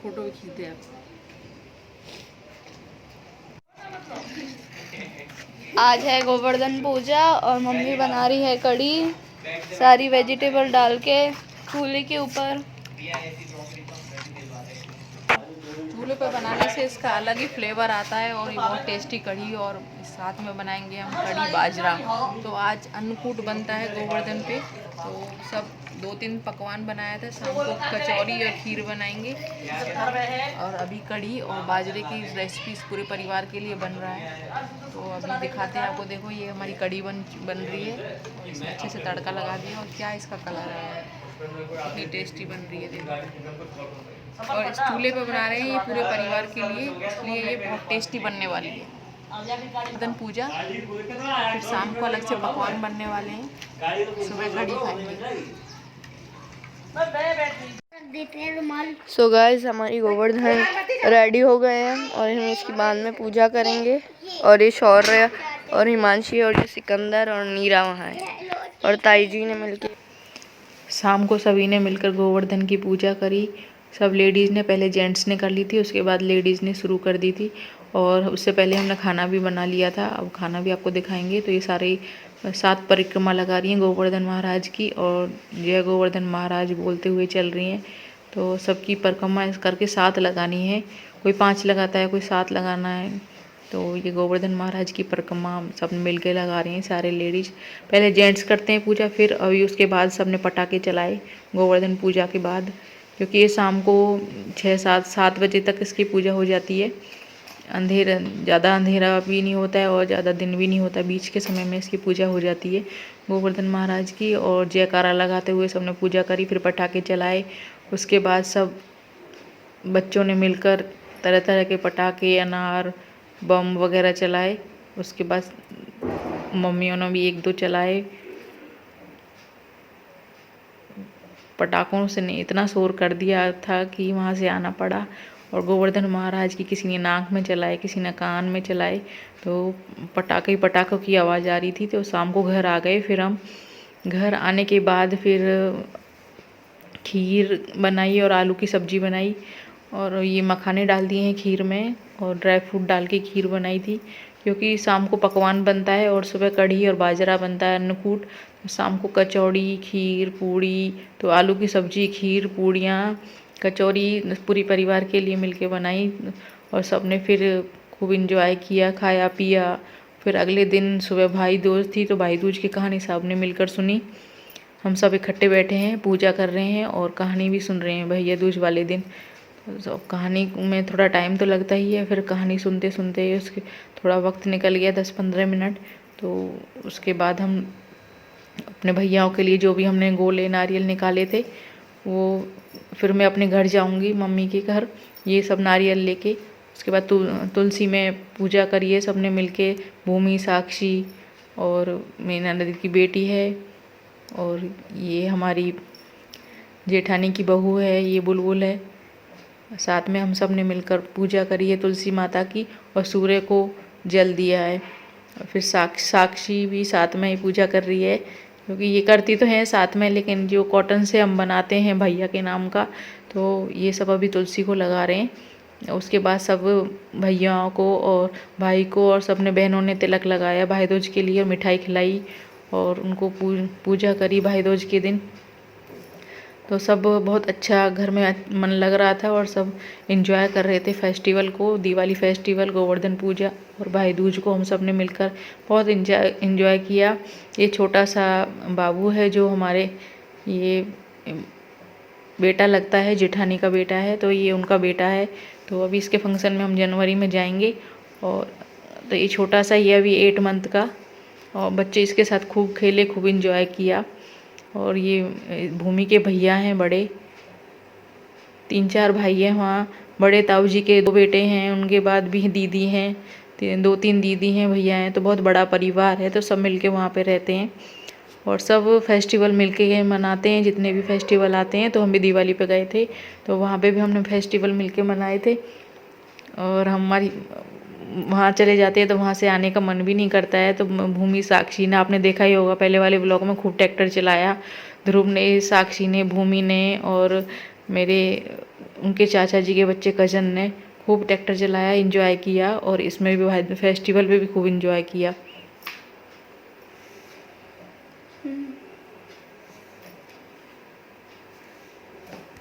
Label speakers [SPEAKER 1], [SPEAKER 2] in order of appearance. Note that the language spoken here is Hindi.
[SPEAKER 1] फोटो भी खींचते आप।
[SPEAKER 2] आज है गोवर्धन पूजा और मम्मी बना रही है कढ़ी, सारी वेजिटेबल डाल के चूल्हे के ऊपर।
[SPEAKER 1] चूल्हे पे बनाने से इसका अलग ही फ्लेवर आता है और ये बहुत टेस्टी कढ़ी। और साथ में बनाएंगे हम कढ़ी बाजरा। तो आज अन्नकूट बनता है गोवर्धन पे, तो सब 2-3 पकवान बनाया था। शाम को कचौरी और खीर बनाएंगे और अभी कढ़ी और बाजरे की रेसिपी पूरे परिवार के लिए बन रहा है। तो अभी दिखाते हैं आपको। देखो ये हमारी कढ़ी बन रही है और इसमें अच्छे से तड़का लगा दिया और क्या इसका कलर है, कितनी टेस्टी बन रही है देखो। और इस चूल्हे पे बना रहे हैं ये पूरे परिवार के लिए, इसलिए ये बहुत टेस्टी बनने वाली है। गोवर्धन पूजा, फिर शाम को अलग से पकवान बनने वाले हैं, सुबह कढ़ी खाएंगे।
[SPEAKER 2] सो गाइस हमारी गोवर्धन रेडी हो गए हैं और हम इसकी बाद में पूजा करेंगे। और ये शौर्य और हिमांशी और ये सिकंदर और नीरा वहाँ है और ताई जी ने मिलकर
[SPEAKER 1] शाम को सभी ने मिलकर गोवर्धन की पूजा करी। सब लेडीज़ ने, पहले जेंट्स ने कर ली थी, उसके बाद लेडीज़ ने शुरू कर दी थी। और उससे पहले हमने खाना भी बना लिया था। अब खाना भी आपको दिखाएंगे। तो ये सारे 7 परिक्रमा लगा रही हैं गोवर्धन महाराज की और जय गोवर्धन महाराज बोलते हुए चल रही हैं। तो सबकी परिक्रमा इस करके 7 लगानी है। कोई 5 लगाता है, कोई 7 लगाना है। तो ये गोवर्धन महाराज की परिक्रमा सब मिल के लगा रही हैं सारे लेडीज़। पहले जेंट्स करते हैं पूजा, फिर अभी उसके बाद सब ने पटाखे चलाए गोवर्धन पूजा के बाद, क्योंकि ये शाम को 6-7 बजे तक इसकी पूजा हो जाती है। अंधेरा, ज़्यादा अंधेरा भी नहीं होता है और ज़्यादा दिन भी नहीं होता, बीच के समय में इसकी पूजा हो जाती है गोवर्धन महाराज की। और जयकारा लगाते हुए सबने पूजा करी, फिर पटाखे चलाए। उसके बाद सब बच्चों ने मिलकर तरह तरह के पटाखे, अनार, बम वगैरह चलाए। उसके बाद मम्मियों ने भी 1-2 चलाए। पटाखों से ने इतना शोर कर दिया था कि वहाँ से आना पड़ा। और गोवर्धन महाराज की किसी ने नाक में चलाए, किसी ने कान में चलाए। तो पटाखों की आवाज़ आ रही थी। तो शाम को घर आ गए। फिर हम घर आने के बाद फिर खीर बनाई और आलू की सब्ज़ी बनाई और ये मखाने डाल दिए हैं खीर में और ड्राई फ्रूट डाल के खीर बनाई थी, क्योंकि शाम को पकवान बनता है और सुबह कढ़ी और बाजरा बनता है अन्नकूट। शाम को कचौड़ी, खीर, पूड़ी, तो आलू की सब्ज़ी, खीर, पूड़ियाँ, कचौरी पूरी परिवार के लिए मिलके बनाई और सब ने फिर खूब इंजॉय किया, खाया पिया। फिर अगले दिन सुबह भाई दूज थी, तो भाई दूज की कहानी सब ने मिलकर सुनी। हम सब इकट्ठे बैठे हैं, पूजा कर रहे हैं और कहानी भी सुन रहे हैं भैया दूज वाले दिन। तो कहानी में थोड़ा टाइम तो लगता ही है, फिर कहानी सुनते सुनते उसके थोड़ा वक्त निकल गया, 10-15 मिनट। तो उसके बाद हम अपने भैयाओं के लिए जो भी हमने गोले नारियल निकाले थे, वो फिर मैं अपने घर जाऊंगी, मम्मी के घर, ये सब नारियल लेके। उसके बाद तुलसी में पूजा करिए सबने मिलके। भूमि, साक्षी और मेरी ननद की बेटी है और ये हमारी जेठानी की बहू है, ये बुलबुल है। साथ में हम सब ने मिलकर पूजा करी है तुलसी माता की और सूर्य को जल दिया है। और फिर साक्षी भी साथ में ही पूजा कर रही है, क्योंकि ये करती तो है साथ में, लेकिन जो कॉटन से हम बनाते हैं भैया के नाम का, तो ये सब अभी तुलसी को लगा रहे हैं। उसके बाद सब भैया को और भाई को और सब ने बहनों ने तिलक लगाया भाई दूज के लिए और मिठाई खिलाई और उनको पूजा करी भाई दूज के दिन। तो सब बहुत अच्छा घर में मन लग रहा था और सब एंजॉय कर रहे थे फेस्टिवल को, दिवाली फेस्टिवल, गोवर्धन पूजा और भाई दूज को हम सब ने मिलकर बहुत एंजॉय किया। ये छोटा सा बाबू है जो हमारे ये बेटा लगता है, जेठानी का बेटा है, तो ये उनका बेटा है। तो अभी इसके फंक्शन में हम जनवरी में जाएंगे। और तो ये छोटा सा, ये अभी 8 मंथ का, और बच्चे इसके साथ खूब खेले, खूब एंजॉय किया। और ये भूमि के भैया हैं बड़े, 3-4 भाई हैं वहाँ। बड़े ताऊ जी के 2 बेटे हैं, उनके बाद भी दीदी हैं, 2-3 दीदी हैं, भैया हैं। तो बहुत बड़ा परिवार है, तो सब मिलके वहाँ पे रहते हैं और सब फेस्टिवल मिलके मनाते हैं। जितने भी फेस्टिवल आते हैं, तो हम भी दिवाली पे गए थे, तो वहाँ पे भी हमने फेस्टिवल मिलके मनाए थे। और हमारी वहाँ चले जाते हैं तो वहाँ से आने का मन भी नहीं करता है। तो भूमि, साक्षी ने, आपने देखा ही होगा पहले वाले ब्लॉग में, खूब ट्रैक्टर चलाया। ध्रुव ने, साक्षी ने, भूमि ने और मेरे उनके चाचा जी के बच्चे कज़न ने खूब ट्रैक्टर चलाया, इंजॉय किया और इसमें भी फेस्टिवल पे भी खूब इंजॉय किया।